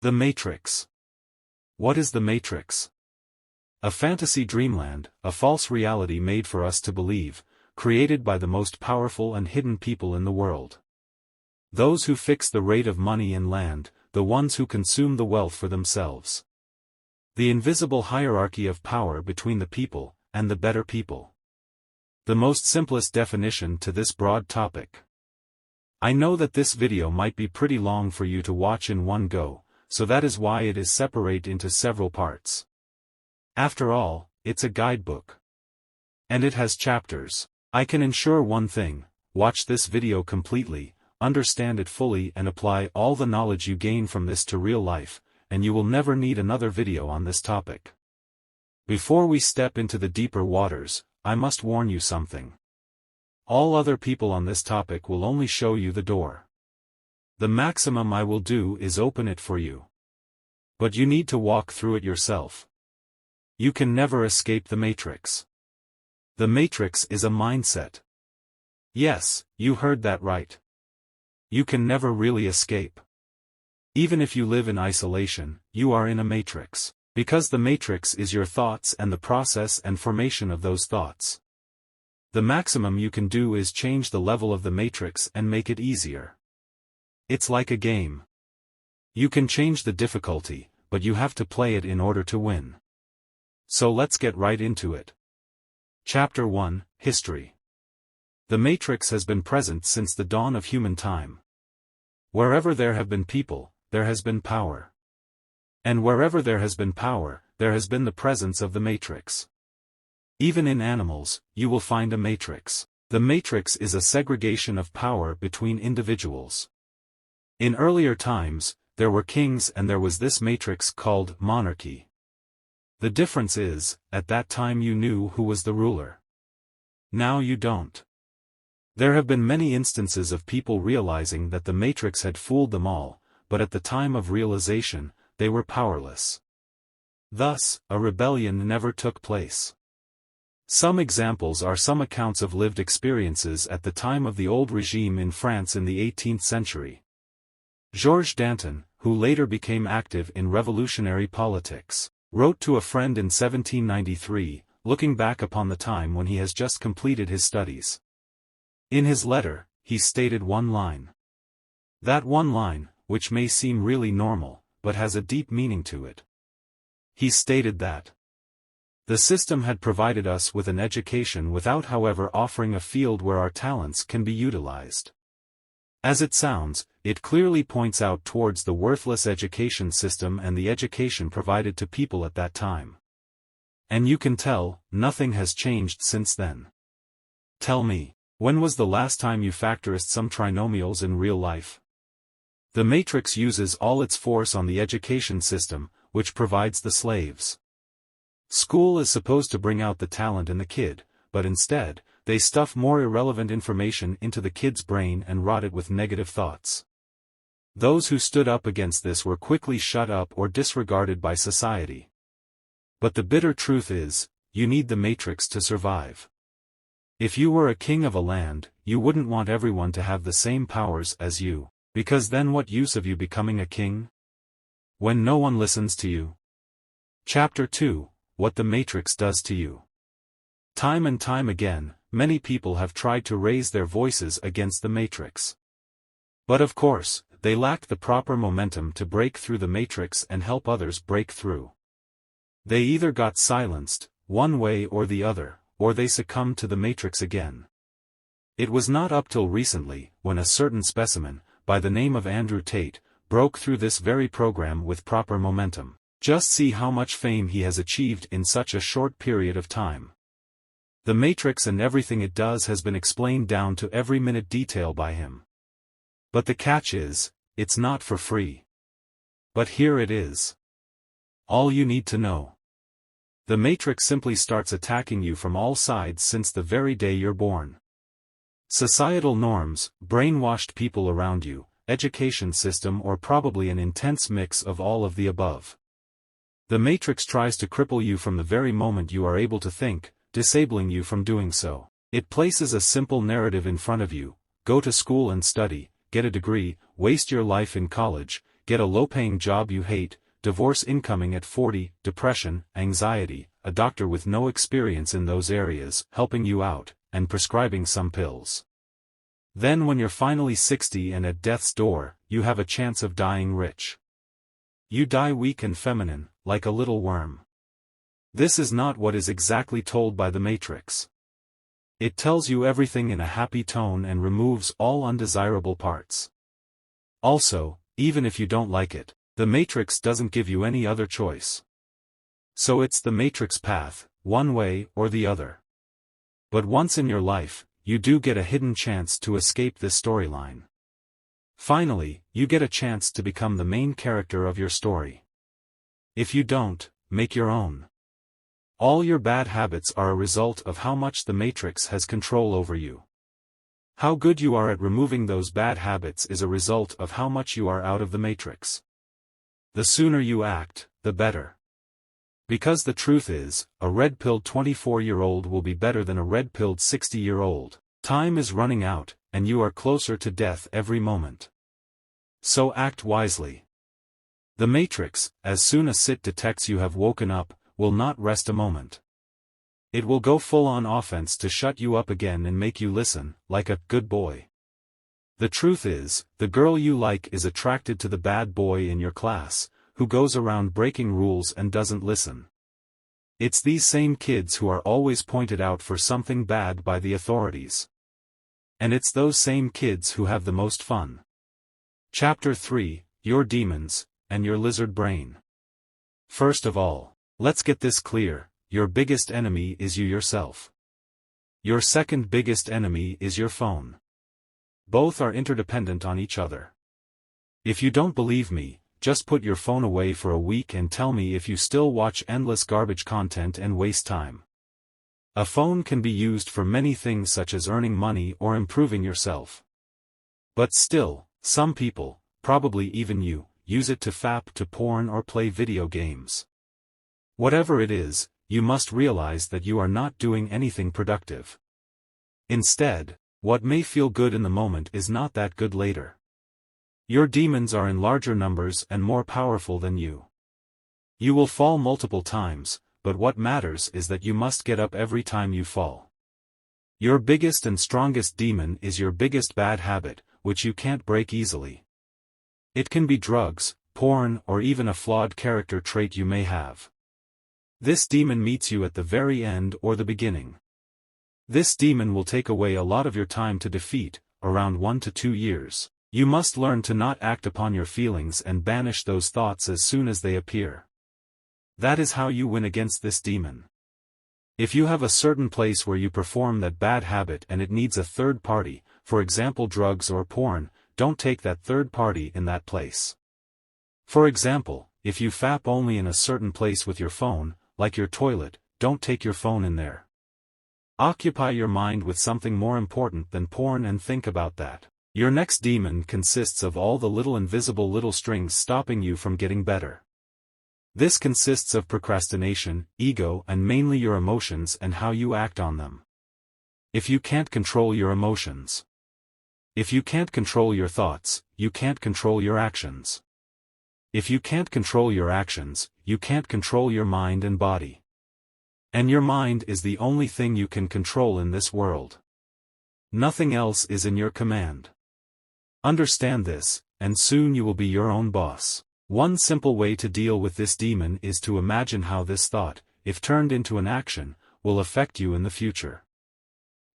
The Matrix. What is the Matrix? A fantasy dreamland, a false reality made for us to believe, created by the most powerful and hidden people in the world. Those who fix the rate of money and land, the ones who consume the wealth for themselves. The invisible hierarchy of power between the people, and the better people. The most simplest definition to this broad topic. I know that this video might be pretty long for you to watch in one go, so that is why it is separate into several parts. After all, it's a guidebook. And it has chapters. I can ensure one thing: watch this video completely, understand it fully and apply all the knowledge you gain from this to real life, and you will never need another video on this topic. Before we step into the deeper waters, I must warn you something. All other people on this topic will only show you the door. The maximum I will do is open it for you. But you need to walk through it yourself. You can never escape the Matrix. The Matrix is a mindset. Yes, you heard that right. You can never really escape. Even if you live in isolation, you are in a matrix, because the matrix is your thoughts and the process and formation of those thoughts. The maximum you can do is change the level of the matrix and make it easier. It's like a game. You can change the difficulty, but you have to play it in order to win. So let's get right into it. Chapter 1, History. The Matrix has been present since the dawn of human time. Wherever there have been people, there has been power. And wherever there has been power, there has been the presence of the Matrix. Even in animals, you will find a matrix. The matrix is a segregation of power between individuals. In earlier times, there were kings and there was this matrix called monarchy. The difference is, at that time you knew who was the ruler. Now you don't. There have been many instances of people realizing that the matrix had fooled them all, but at the time of realization, they were powerless. Thus, a rebellion never took place. Some examples are some accounts of lived experiences at the time of the old regime in France in the 18th century. Georges Danton, who later became active in revolutionary politics, wrote to a friend in 1793, looking back upon the time when he has just completed his studies. In his letter, he stated one line. That one line, which may seem really normal, but has a deep meaning to it. He stated that the system had provided us with an education without however offering a field where our talents can be utilized. As it sounds, it clearly points out towards the worthless education system and the education provided to people at that time. And you can tell, nothing has changed since then. Tell me, when was the last time you factorized some trinomials in real life? The matrix uses all its force on the education system, which provides the slaves. School is supposed to bring out the talent in the kid, but instead, they stuff more irrelevant information into the kid's brain and rot it with negative thoughts. Those who stood up against this were quickly shut up or disregarded by society. But the bitter truth is, you need the matrix to survive. If you were a king of a land, you wouldn't want everyone to have the same powers as you, because then what use of you becoming a king? When no one listens to you. Chapter 2, What the Matrix Does to You. Time and time again, many people have tried to raise their voices against the matrix. But of course, they lacked the proper momentum to break through the matrix and help others break through. They either got silenced, one way or the other, or they succumbed to the matrix again. It was not up till recently, when a certain specimen, by the name of Andrew Tate, broke through this very program with proper momentum. Just see how much fame he has achieved in such a short period of time. The matrix and everything it does has been explained down to every minute detail by him. But the catch is, it's not for free. But here it is. All you need to know. The matrix simply starts attacking you from all sides since the very day you're born. Societal norms, brainwashed people around you, education system or probably an intense mix of all of the above. The matrix tries to cripple you from the very moment you are able to think, disabling you from doing so. It places a simple narrative in front of you: go to school and study, get a degree, waste your life in college, get a low-paying job you hate, divorce incoming at 40, depression, anxiety, a doctor with no experience in those areas helping you out, and prescribing some pills. Then when you're finally 60 and at death's door, you have a chance of dying rich. You die weak and feminine, like a little worm. This is not what is exactly told by the Matrix. It tells you everything in a happy tone and removes all undesirable parts. Also, even if you don't like it, the Matrix doesn't give you any other choice. So it's the Matrix path, one way or the other. But once in your life, you do get a hidden chance to escape this storyline. Finally, you get a chance to become the main character of your story. If you don't, make your own. All your bad habits are a result of how much the Matrix has control over you. How good you are at removing those bad habits is a result of how much you are out of the Matrix. The sooner you act, the better. Because the truth is, a red-pilled 24-year-old will be better than a red-pilled 60-year-old. Time is running out, and you are closer to death every moment. So act wisely. The Matrix, as soon as it detects you have woken up, will not rest a moment. It will go full-on offense to shut you up again and make you listen, like a good boy. The truth is, the girl you like is attracted to the bad boy in your class, who goes around breaking rules and doesn't listen. It's these same kids who are always pointed out for something bad by the authorities. And it's those same kids who have the most fun. Chapter 3, Your Demons, and Your Lizard Brain. First of all, let's get this clear, your biggest enemy is you yourself. Your second biggest enemy is your phone. Both are interdependent on each other. If you don't believe me, just put your phone away for a week and tell me if you still watch endless garbage content and waste time. A phone can be used for many things such as earning money or improving yourself. But still, some people, probably even you, use it to fap to porn or play video games. Whatever it is, you must realize that you are not doing anything productive. Instead, what may feel good in the moment is not that good later. Your demons are in larger numbers and more powerful than you. You will fall multiple times, but what matters is that you must get up every time you fall. Your biggest and strongest demon is your biggest bad habit, which you can't break easily. It can be drugs, porn, or even a flawed character trait you may have. This demon meets you at the very end or the beginning. This demon will take away a lot of your time to defeat, around 1 to 2 years. You must learn to not act upon your feelings and banish those thoughts as soon as they appear. That is how you win against this demon. If you have a certain place where you perform that bad habit and it needs a third party, for example drugs or porn, don't take that third party in that place. For example, if you fap only in a certain place with your phone, like your toilet, don't take your phone in there. Occupy your mind with something more important than porn and think about that. Your next demon consists of all the little invisible little strings stopping you from getting better. This consists of procrastination, ego, and mainly your emotions and how you act on them. If you can't control your emotions. If you can't control your thoughts, you can't control your actions. If you can't control your actions, you can't control your mind and body. And your mind is the only thing you can control in this world. Nothing else is in your command. Understand this, and soon you will be your own boss. One simple way to deal with this demon is to imagine how this thought, if turned into an action, will affect you in the future.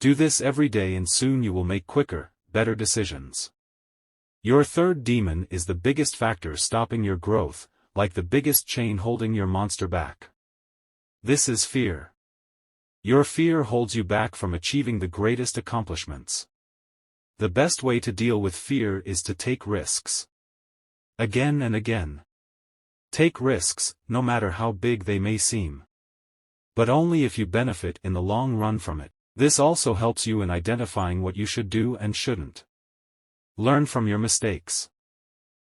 Do this every day and soon you will make quicker, better decisions. Your third demon is the biggest factor stopping your growth, like the biggest chain holding your monster back. This is fear. Your fear holds you back from achieving the greatest accomplishments. The best way to deal with fear is to take risks. Again and again. Take risks, no matter how big they may seem. But only if you benefit in the long run from it. This also helps you in identifying what you should do and shouldn't. Learn from your mistakes.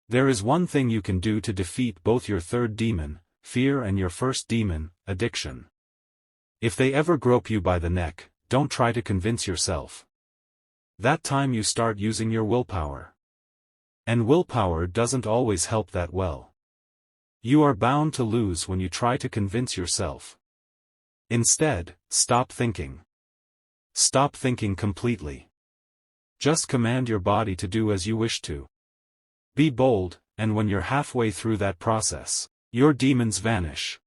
There is one thing you can do to defeat both your third demon, fear, and your first demon, addiction. If they ever grope you by the neck, don't try to convince yourself. That time you start using your willpower. And willpower doesn't always help that well. You are bound to lose when you try to convince yourself. Instead, stop thinking. Stop thinking completely. Just command your body to do as you wish to. Be bold, and when you're halfway through that process, your demons vanish.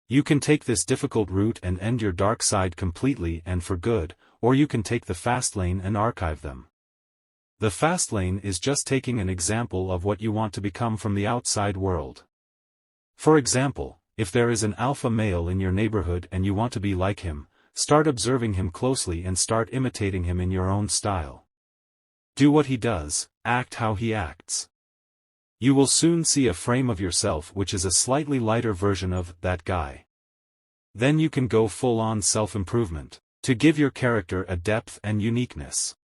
You can take this difficult route and end your dark side completely and for good, or you can take the fast lane and archive them. The fast lane is just taking an example of what you want to become from the outside world. For example, if there is an alpha male in your neighborhood and you want to be like him, start observing him closely and start imitating him in your own style. Do what he does, act how he acts. You will soon see a frame of yourself which is a slightly lighter version of that guy. Then you can go full-on self-improvement, to give your character a depth and uniqueness.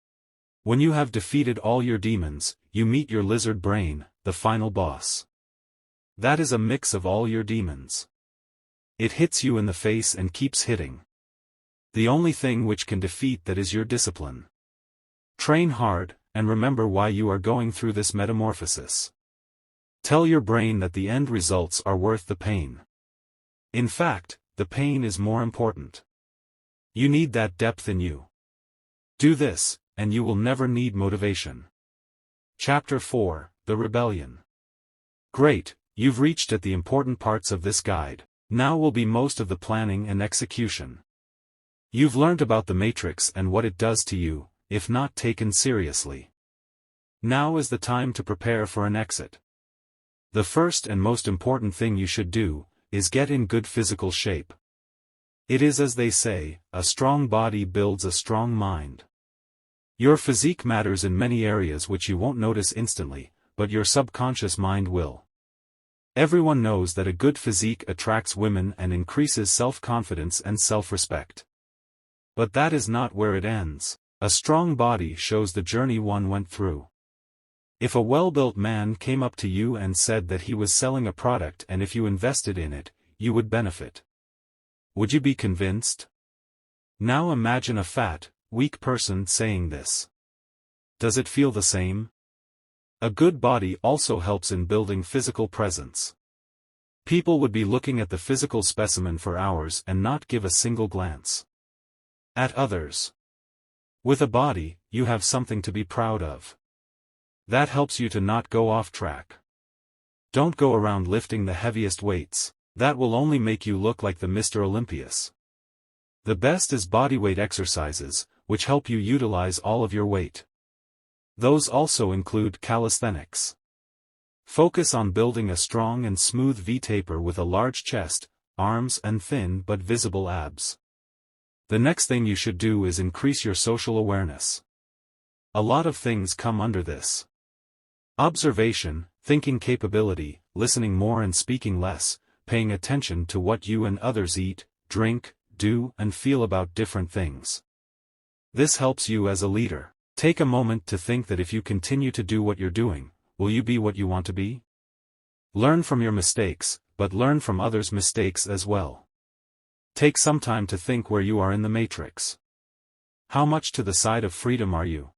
When you have defeated all your demons, you meet your lizard brain, the final boss. That is a mix of all your demons. It hits you in the face and keeps hitting. The only thing which can defeat that is your discipline. Train hard, and remember why you are going through this metamorphosis. Tell your brain that the end results are worth the pain. In fact, the pain is more important. You need that depth in you. Do this, and you will never need motivation. Chapter 4, The Rebellion. Great, you've reached at the important parts of this guide. Now will be most of the planning and execution. You've learned about the Matrix and what it does to you, if not taken seriously. Now is the time to prepare for an exit. The first and most important thing you should do, is get in good physical shape. It is as they say, a strong body builds a strong mind. Your physique matters in many areas which you won't notice instantly, but your subconscious mind will. Everyone knows that a good physique attracts women and increases self-confidence and self-respect. But that is not where it ends. A strong body shows the journey one went through. If a well-built man came up to you and said that he was selling a product and if you invested in it, you would benefit. Would you be convinced? Now imagine a fat, weak person saying this. Does it feel the same? A good body also helps in building physical presence. People would be looking at the physical specimen for hours and not give a single glance at others. With a body, you have something to be proud of. That helps you to not go off track. Don't go around lifting the heaviest weights, that will only make you look like the Mr. Olympius. The best is bodyweight exercises, which help you utilize all of your weight. Those also include calisthenics. Focus on building a strong and smooth V-taper with a large chest, arms and thin but visible abs. The next thing you should do is increase your social awareness. A lot of things come under this. Observation, thinking capability, listening more and speaking less, paying attention to what you and others eat, drink, do and feel about different things. This helps you as a leader. Take a moment to think that if you continue to do what you're doing, will you be what you want to be? Learn from your mistakes, but learn from others' mistakes as well. Take some time to think where you are in the matrix. How much to the side of freedom are you?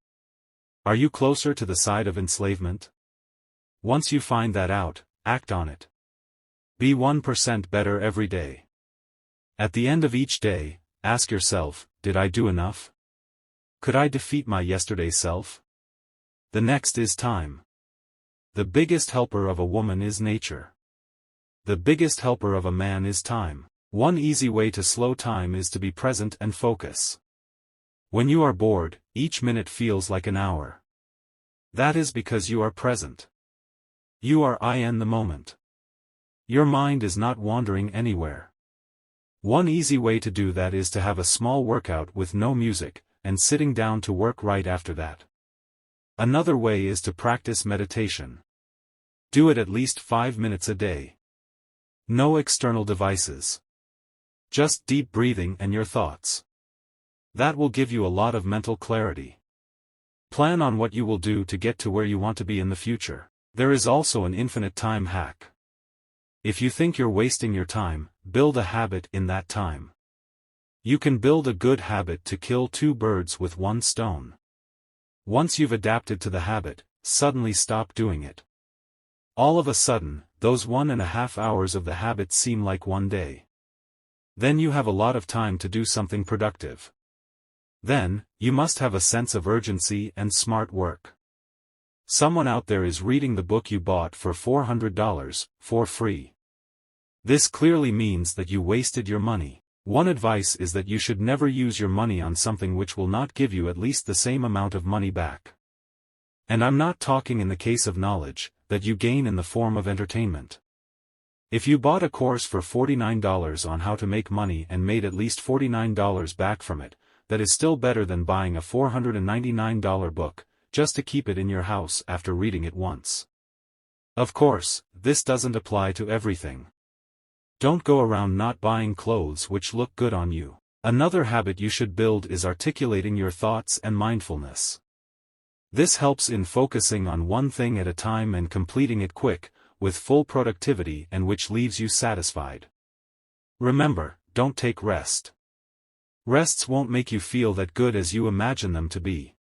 Are you closer to the side of enslavement? Once you find that out, act on it. Be 1% better every day. At the end of each day, ask yourself, did I do enough? Could I defeat my yesterday self? The next is time. The biggest helper of a woman is nature. The biggest helper of a man is time. One easy way to slow time is to be present and focus. When you are bored, each minute feels like an hour. That is because you are present. You are in the moment. Your mind is not wandering anywhere. One easy way to do that is to have a small workout with no music, and sitting down to work right after that. Another way is to practice meditation. Do it at least 5 minutes a day. No external devices. Just deep breathing and your thoughts. That will give you a lot of mental clarity. Plan on what you will do to get to where you want to be in the future. There is also an infinite time hack. If you think you're wasting your time, build a habit in that time. You can build a good habit to kill 2 birds with 1 stone. Once you've adapted to the habit, suddenly stop doing it. All of a sudden, those 1.5 hours of the habit seem like one day. Then you have a lot of time to do something productive. Then, you must have a sense of urgency and smart work. Someone out there is reading the book you bought for $400, for free. This clearly means that you wasted your money. One advice is that you should never use your money on something which will not give you at least the same amount of money back. And I'm not talking in the case of knowledge, that you gain in the form of entertainment. If you bought a course for $49 on how to make money and made at least $49 back from it, that is still better than buying a $499 book, just to keep it in your house after reading it once. Of course, this doesn't apply to everything. Don't go around not buying clothes which look good on you. Another habit you should build is articulating your thoughts and mindfulness. This helps in focusing on one thing at a time and completing it quick, with full productivity, and which leaves you satisfied. Remember, don't take rest. Rests won't make you feel that good as you imagine them to be.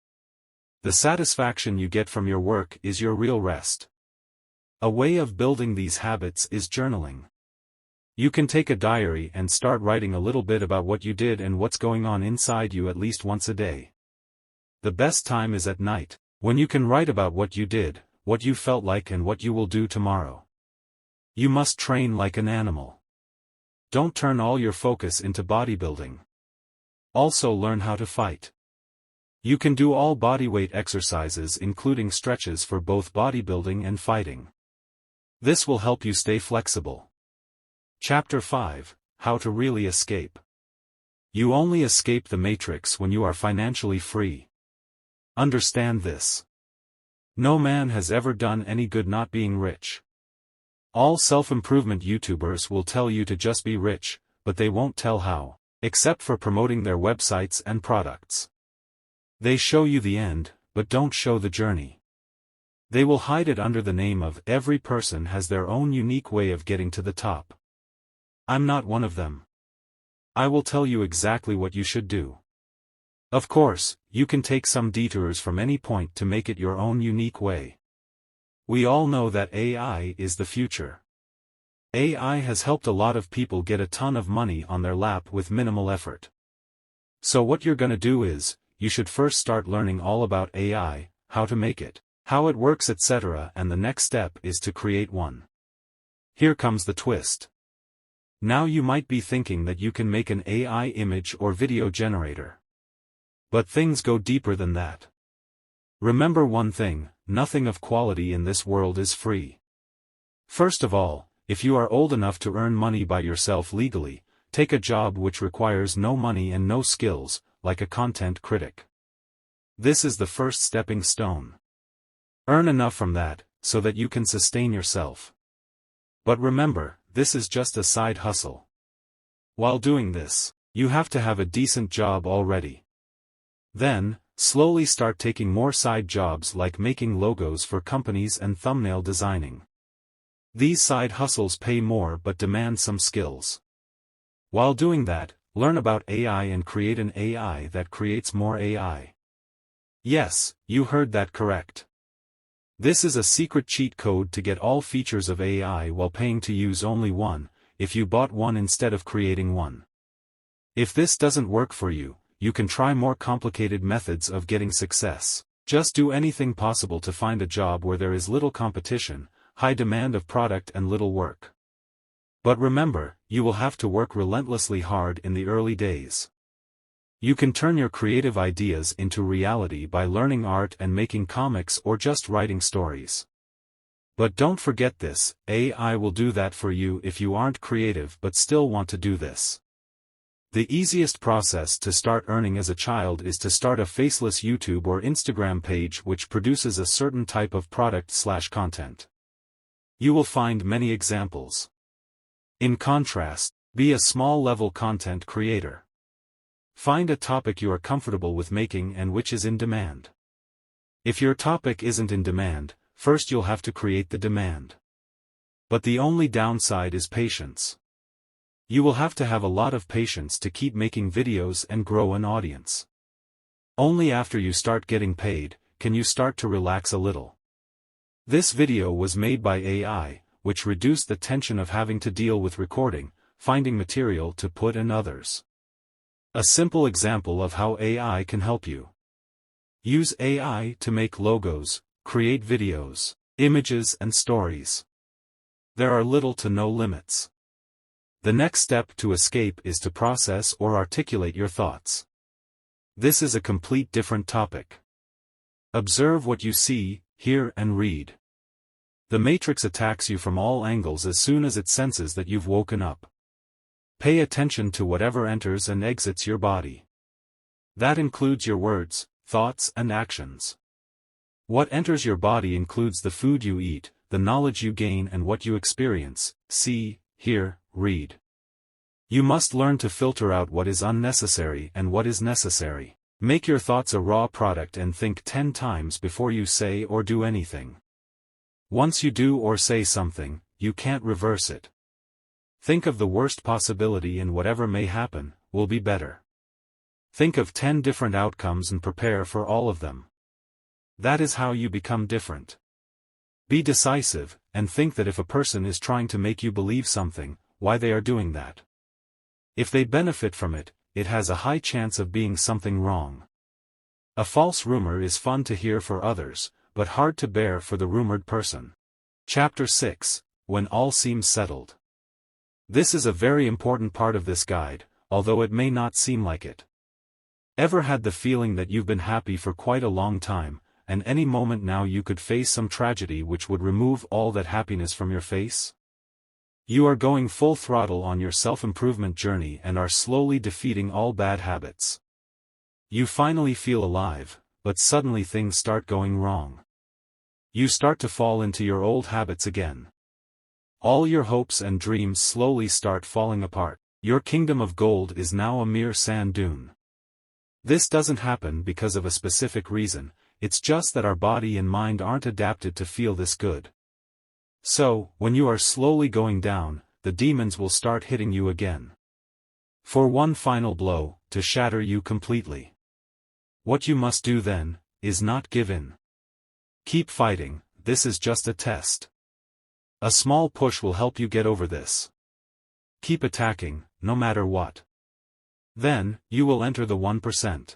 The satisfaction you get from your work is your real rest. A way of building these habits is journaling. You can take a diary and start writing a little bit about what you did and what's going on inside you at least once a day. The best time is at night, when you can write about what you did, what you felt like, and what you will do tomorrow. You must train like an animal. Don't turn all your focus into bodybuilding. Also learn how to fight. You can do all bodyweight exercises including stretches for both bodybuilding and fighting. This will help you stay flexible. Chapter 5: How to Really Escape. You only escape the matrix when you are financially free. Understand this. No man has ever done any good not being rich. All self-improvement YouTubers will tell you to just be rich, but they won't tell how, except for promoting their websites and products. They show you the end, but don't show the journey. They will hide it under the name of "every person has their own unique way of getting to the top." I'm not one of them. I will tell you exactly what you should do. Of course, you can take some detours from any point to make it your own unique way. We all know that AI is the future. AI has helped a lot of people get a ton of money on their lap with minimal effort. So what you're gonna do is, you should first start learning all about AI, how to make it, how it works, etc., and the next step is to create one. Here comes the twist. Now you might be thinking that you can make an AI image or video generator. But things go deeper than that. Remember one thing, nothing of quality in this world is free. First of all, if you are old enough to earn money by yourself legally, take a job which requires no money and no skills, like a content critic. This is the first stepping stone. Earn enough from that, so that you can sustain yourself. But remember, this is just a side hustle. While doing this, you have to have a decent job already. Then, slowly start taking more side jobs like making logos for companies and thumbnail designing. These side hustles pay more but demand some skills. While doing that, learn about AI and create an AI that creates more AI. Yes, you heard that correct. This is a secret cheat code to get all features of AI while paying to use only one, if you bought one instead of creating one. If this doesn't work for you, you can try more complicated methods of getting success. Just do anything possible to find a job where there is little competition, high demand of product and little work. But remember, you will have to work relentlessly hard in the early days. You can turn your creative ideas into reality by learning art and making comics or just writing stories. But don't forget this, AI will do that for you if you aren't creative but still want to do this. The easiest process to start earning as a child is to start a faceless YouTube or Instagram page which produces a certain type of product/content. You will find many examples. In contrast, be a small-level content creator. Find a topic you are comfortable with making and which is in demand. If your topic isn't in demand, first you'll have to create the demand. But the only downside is patience. You will have to have a lot of patience to keep making videos and grow an audience. Only after you start getting paid, can you start to relax a little. This video was made by AI, which reduced the tension of having to deal with recording, finding material to put in others. A simple example of how AI can help you. Use AI to make logos, create videos, images and stories. There are little to no limits. The next step to escape is to process or articulate your thoughts. This is a complete different topic. Observe what you see, hear and read. The Matrix attacks you from all angles as soon as it senses that you've woken up. Pay attention to whatever enters and exits your body. That includes your words, thoughts and actions. What enters your body includes the food you eat, the knowledge you gain and what you experience, see, hear, read. You must learn to filter out what is unnecessary and what is necessary. Make your thoughts a raw product and think 10 times before you say or do anything. Once you do or say something, you can't reverse it. Think of the worst possibility and whatever may happen, will be better. Think of 10 different outcomes and prepare for all of them. That is how you become different. Be decisive, and think that if a person is trying to make you believe something, why they are doing that. If they benefit from it, it has a high chance of being something wrong. A false rumor is fun to hear for others, but hard to bear for the rumored person. Chapter 6, When All Seems Settled. This is a very important part of this guide, although it may not seem like it. Ever had the feeling that you've been happy for quite a long time, and any moment now you could face some tragedy which would remove all that happiness from your face? You are going full throttle on your self-improvement journey and are slowly defeating all bad habits. You finally feel alive, but suddenly things start going wrong. You start to fall into your old habits again. All your hopes and dreams slowly start falling apart. Your kingdom of gold is now a mere sand dune. This doesn't happen because of a specific reason, it's just that our body and mind aren't adapted to feel this good. So, when you are slowly going down, the demons will start hitting you again. For one final blow, to shatter you completely. What you must do then, is not give in. Keep fighting, this is just a test. A small push will help you get over this. Keep attacking, no matter what. Then, you will enter the 1%.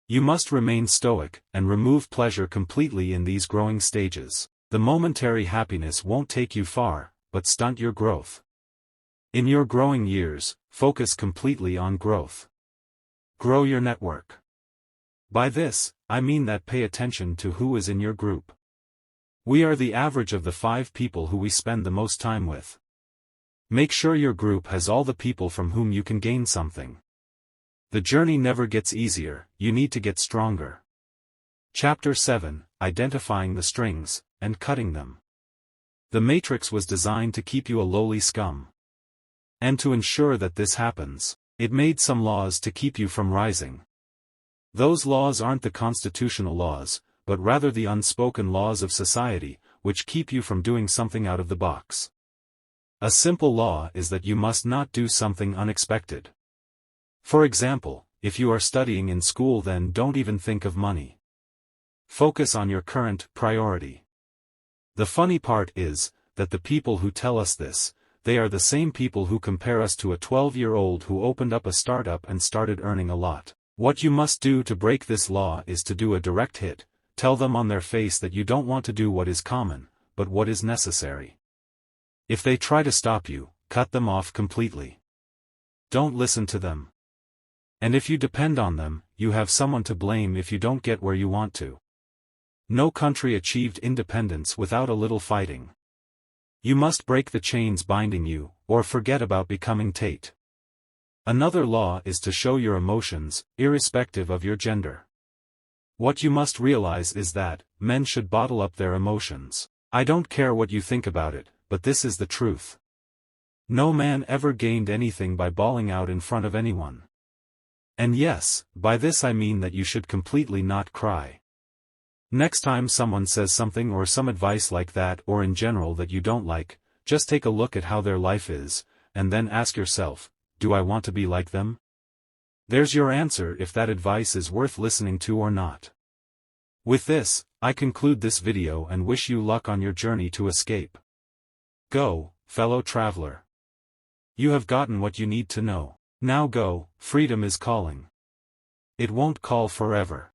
You must remain stoic, and remove pleasure completely in these growing stages. The momentary happiness won't take you far, but stunt your growth. In your growing years, focus completely on growth. Grow your network. By this, I mean that pay attention to who is in your group. We are the average of the 5 people who we spend the most time with. Make sure your group has all the people from whom you can gain something. The journey never gets easier, you need to get stronger. Chapter 7, Identifying the Strings, and Cutting Them. The Matrix was designed to keep you a lowly scum. And to ensure that this happens, it made some laws to keep you from rising. Those laws aren't the constitutional laws, but rather the unspoken laws of society, which keep you from doing something out of the box. A simple law is that you must not do something unexpected. For example, if you are studying in school, then don't even think of money. Focus on your current priority. The funny part is, that the people who tell us this, they are the same people who compare us to a 12-year-old who opened up a startup and started earning a lot. What you must do to break this law is to do a direct hit, tell them on their face that you don't want to do what is common, but what is necessary. If they try to stop you, cut them off completely. Don't listen to them. And if you depend on them, you have someone to blame if you don't get where you want to. No country achieved independence without a little fighting. You must break the chains binding you, or forget about becoming Tate. Another law is to show your emotions, irrespective of your gender. What you must realize is that, men should bottle up their emotions. I don't care what you think about it, but this is the truth. No man ever gained anything by bawling out in front of anyone. And yes, by this I mean that you should completely not cry. Next time someone says something or some advice like that, or in general that you don't like, just take a look at how their life is, and then ask yourself, do I want to be like them? There's your answer if that advice is worth listening to or not. With this, I conclude this video and wish you luck on your journey to escape. Go, fellow traveler. You have gotten what you need to know. Now go, freedom is calling. It won't call forever.